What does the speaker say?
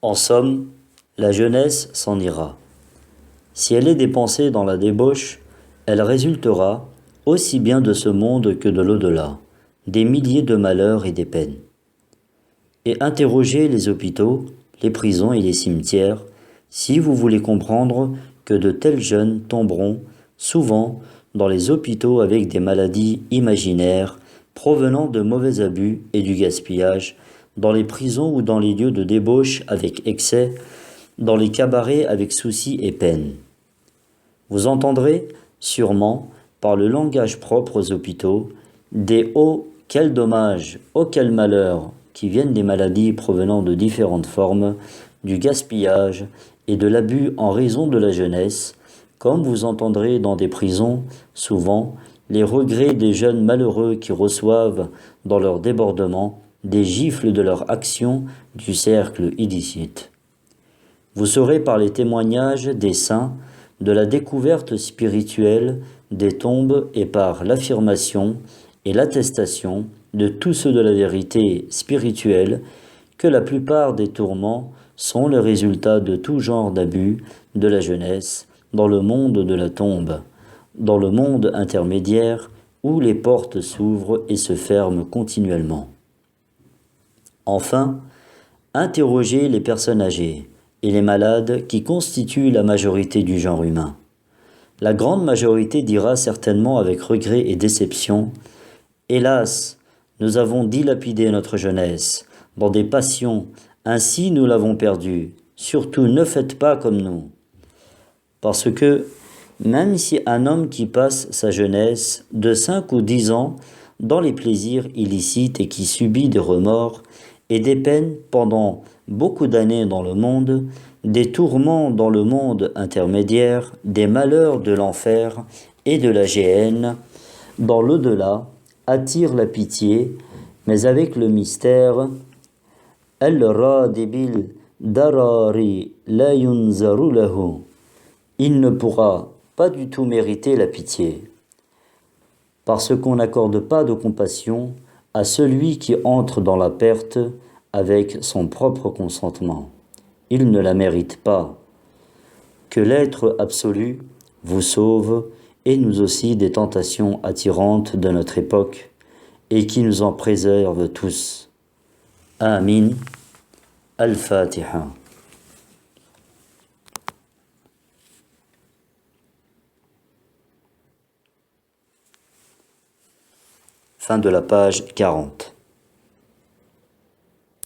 En somme, la jeunesse s'en ira. Si elle est dépensée dans la débauche, elle résultera, aussi bien de ce monde que de l'au-delà, des milliers de malheurs et des peines. Et interrogez les hôpitaux, les prisons et les cimetières, si vous voulez comprendre que de tels jeunes tomberont souvent dans les hôpitaux avec des maladies imaginaires provenant de mauvais abus et du gaspillage, dans les prisons ou dans les lieux de débauche avec excès, dans les cabarets avec soucis et peine. Vous entendrez, sûrement, par le langage propre aux hôpitaux, des « oh, quel dommage, oh, quel malheur » qui viennent des maladies provenant de différentes formes, du gaspillage et de l'abus en raison de la jeunesse, comme vous entendrez dans des prisons, souvent, les regrets des jeunes malheureux qui reçoivent, dans leur débordement, des gifles de leur action du cercle illicite. Vous saurez par les témoignages des saints de la découverte spirituelle des tombes et par l'affirmation et l'attestation de tous ceux de la vérité spirituelle que la plupart des tourments sont le résultat de tout genre d'abus de la jeunesse dans le monde de la tombe, dans le monde intermédiaire où les portes s'ouvrent et se ferment continuellement. Enfin, interrogez les personnes âgées et les malades qui constituent la majorité du genre humain. La grande majorité dira certainement avec regret et déception « Hélas, nous avons dilapidé notre jeunesse dans des passions, ainsi nous l'avons perdue. Surtout ne faites pas comme nous. » Parce que, même si un homme qui passe sa jeunesse de 5 ou 10 ans dans les plaisirs illicites et qui subit des remords et des peines pendant beaucoup d'années dans le monde, des tourments dans le monde intermédiaire, des malheurs de l'enfer et de la géhenne, dans l'au-delà, attire la pitié, mais avec le mystère « Al-Radibil darari la yunzaru lahu » il ne pourra pas du tout mériter la pitié, parce qu'on n'accorde pas de compassion à celui qui entre dans la perte avec son propre consentement. Il ne la mérite pas. Que l'être absolu vous sauve et nous aussi des tentations attirantes de notre époque et qui nous en préserve tous. Amin. Al-Fatiha. Fin de la page 40.